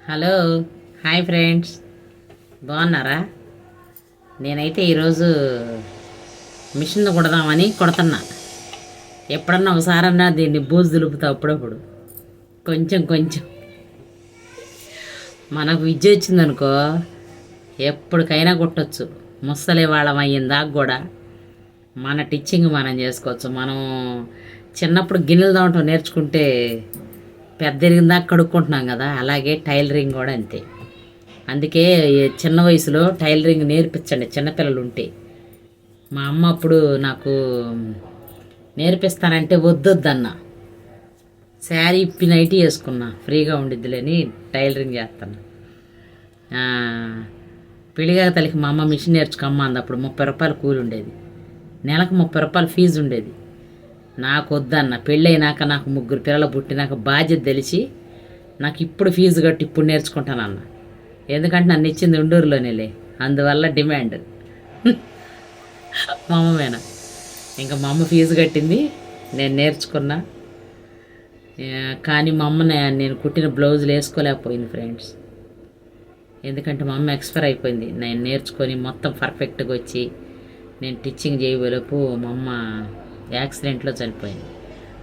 Hello, hi friends, బాగున్నారా? నేనైతే ఈరోజు మిషన్ కుడదామని కుడుతున్నా. ఎప్పుడన్నా ఒకసారన్నా దీన్ని బూజు దులుపుతా అప్పుడప్పుడు, కొంచెం కొంచెం. మనకు విద్య వచ్చిందనుకో ఎప్పటికైనా కుట్టచ్చు. ముసలి వాళ్ళం అయ్యిందాక కూడా మన టిచ్చింగ్ మనం చేసుకోవచ్చు. మనం చిన్నప్పుడు గిన్నెలు తోమటం నేర్చుకుంటే పెద్ద ఎరిగిందాక కడుక్కుంటున్నాం కదా, అలాగే టైలరింగ్ కూడా అంతే. అందుకే చిన్న వయసులో టైలరింగ్ నేర్పించండి చిన్నపిల్లలు ఉంటే. మా అమ్మ అప్పుడు నాకు నేర్పిస్తానంటే వద్దొద్దన్న, శారీ ఇప్పి నైటీ వేసుకున్నా, ఫ్రీగా ఉండిద్దిలేని టైలరింగ్ చేస్తాను. పెళ్ళిగా తల్లికి మా అమ్మ మిషన్ నేర్చుకోమ్మ అంది. అప్పుడు 30 రూపాయలు కూలి ఉండేది, నెలకు 30 రూపాయలు ఫీజు ఉండేది. నాకు వద్దన్న. పెళ్ళైనాక నాకు 3 పిల్లలు పుట్టినాక బాధ్యత తెలిసి నాకు ఇప్పుడు ఫీజు కట్టి ఇప్పుడు నేర్చుకుంటానన్న. ఎందుకంటే నన్ను ఇచ్చింది ఉండూరులోనేలే, అందువల్ల డిమాండ్ మా అమ్మమేనా. ఇంకా మా అమ్మ ఫీజు కట్టింది, నేను నేర్చుకున్నా. కానీ మా అమ్మ నేను కుట్టిన బ్లౌజులు వేసుకోలేకపోయింది ఫ్రెండ్స్. ఎందుకంటే మా అమ్మ ఎక్స్పైర్ అయిపోయింది. నేను నేర్చుకొని మొత్తం పర్ఫెక్ట్గా వచ్చి నేను టిచ్చింగ్ చేయబోలోపు మా అమ్మ యాక్సిడెంట్లో చనిపోయింది.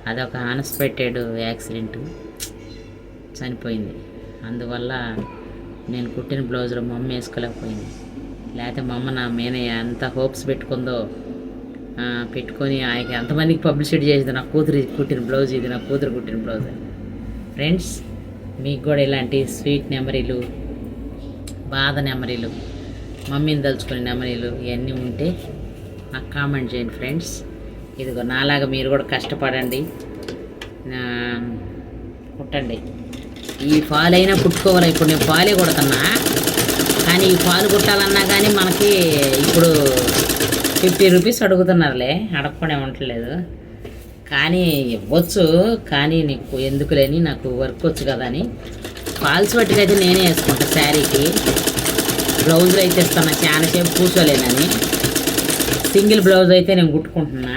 అదొక అన్ఎక్స్పెక్టెడ్ యాక్సిడెంట్, చనిపోయింది. అందువల్ల నేను కుట్టిన బ్లౌజులు మా అమ్మ వేసుకోలేకపోయింది. లేకపోతే మా అమ్మ నా మీద ఎంత హోప్స్ పెట్టుకొని ఆయనకి ఎంతమందికి పబ్లిసిటీ చేసింది, నా కూతురు కుట్టిన బ్లౌజ్ ఇది, నా కూతురు కుట్టిన బ్లౌజ్ అని. ఫ్రెండ్స్, మీకు కూడా ఇలాంటి స్వీట్ మెమరీలు, బాధ మెమరీలు, మమ్మీని తలుచుకునే మెమరీలు ఇవన్నీ ఉంటే నాకు కామెంట్ చేయండి ఫ్రెండ్స్. ఇదిగో నాలాగా మీరు కూడా కష్టపడండి, కుట్టండి. ఈ ఫాల్ అయినా కుట్టుకోవాలి. ఇప్పుడు నేను ఫాలే కుడుతున్నా, కానీ ఈ ఫాల్ కుట్టాలన్నా కానీ మనకి ఇప్పుడు 50 రూపీస్ అడుగుతున్నారులే, అడగకుండా ఉండట్లేదు. కానీ ఇవ్వచ్చు, కానీ నీకు ఎందుకులేని, నాకు వర్క్ వచ్చు కదా అని ఫాల్స్ బట్టికి అయితే నేనే వేసుకుంటా. శారీకి బ్లౌజులు అయితే ఇస్తాను, చాలా సేపు కూర్చోలేనని. సింగిల్ బ్లౌజ్ అయితే నేను కుట్టుకుంటున్నా.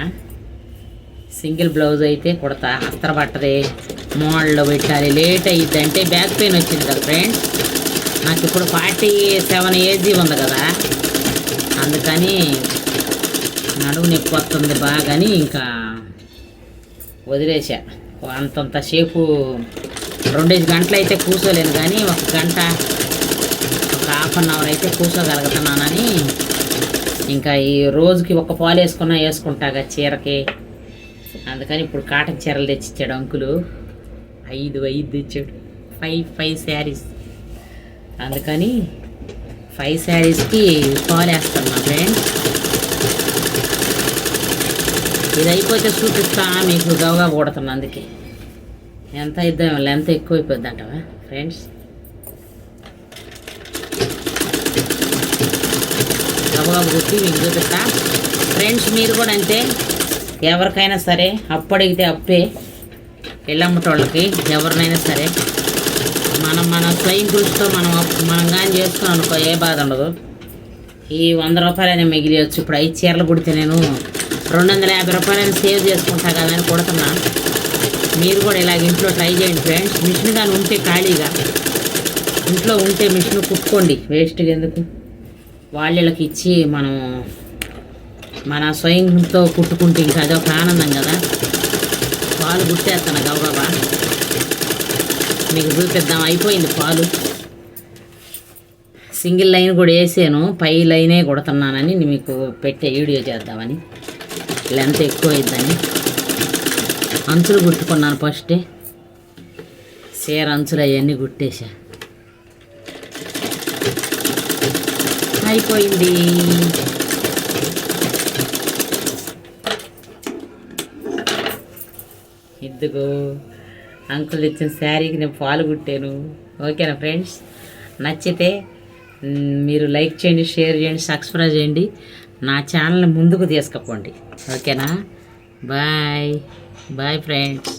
సింగిల్ బ్లౌజ్ అయితే కుడతా. అస్త్ర పట్టదే, మోడల్లో పెట్టాలి, లేట్ అయ్యిద్ది అంటే బ్యాక్ పెయిన్ వచ్చింది కదా ఫ్రెండ్స్. నాకు ఇప్పుడు 47 ఏజ్ ఉంది కదా, అందుకని నడుము నొప్పి వస్తుంది బాగాని ఇంకా వదిలేసా. అంతంత సేపు 2 గంటలు అయితే కూర్చోలేను, కానీ 1 గంట, ఒక హాఫ్ అన్ అవర్ అయితే కూర్చోగలుగుతున్నానని ఇంకా ఈ రోజుకి 1 పాలు వేసుకుంటాగా చీరకి. అందుకని ఇప్పుడు కాటన్ చీరలు తెచ్చిచ్చాడు అంకులు. 5 తెచ్చాడు, 5 శారీస్. అందుకని 5 శారీస్కి పాలు వేస్తాను మా ఫ్రెండ్స్. ఇది అయిపోతే చూపిస్తా మీకు, గవగా కొడుతున్నా. అందుకే ఎంత ఇద్దాం, ఎంత ఎక్కువ అయిపోద్ది అంటవా ఫ్రెండ్స్. గబగబ కుట్టి మీకు చూపిస్తా ఫ్రెండ్స్. మీరు కూడా అంతే, ఎవరికైనా సరే అప్పు అడిగితే అప్పే. ఇళ్ళమ్మటోళ్ళకి ఎవరినైనా సరే మన స్వయం కృషితో మనం కానీ చేసుకున్నాం అనుకో, ఏ బాధ ఉండదు. ఈ 100 రూపాయలైనా మిగిలియచ్చు. ఇప్పుడు 5 చీరలు కుడితే నేను 250 రూపాయలని సేవ్ చేసుకుంటా కదా అని కుడుతున్నా. మీరు కూడా ఇలాగ ఇంట్లో ట్రై చేయండి ఫ్రెండ్స్. మిషన్ కానీ ఉంటే ఖాళీగా ఇంట్లో ఉంటే మిషన్ కుట్టుకోండి, వేస్ట్గా ఎందుకు. వాళ్ళకి ఇచ్చి మనం మన స్వయంతో కుట్టుకుంటే ఇంకా అదొక ఆనందం కదా. పాలు కుట్టేస్తాను గబగబా, మీకు చూపిద్దాం. అయిపోయింది పాలు. సింగిల్ లైన్ కూడా వేసాను, పై లైనే కుడుతున్నానని మీకు పెట్టే వీడియో చేద్దామని. లెంత్ ఎక్కువ అయిద్దని అంచులు కుట్టుకున్నాను ఫస్టే. చీర అంచులు అవన్నీ కుట్టేసా. అయిపోయింది. ఇదిగో అంకుల్ ఇచ్చిన శారీకి నేను పాలు కుట్టాను. ఓకేనా ఫ్రెండ్స్? నచ్చితే మీరు లైక్ చేయండి, షేర్ చేయండి, సబ్స్క్రైబ్ చేయండి, నా ఛానల్ని ముందుకు తీసుకుపోండి. ఓకేనా? Bye bye friends.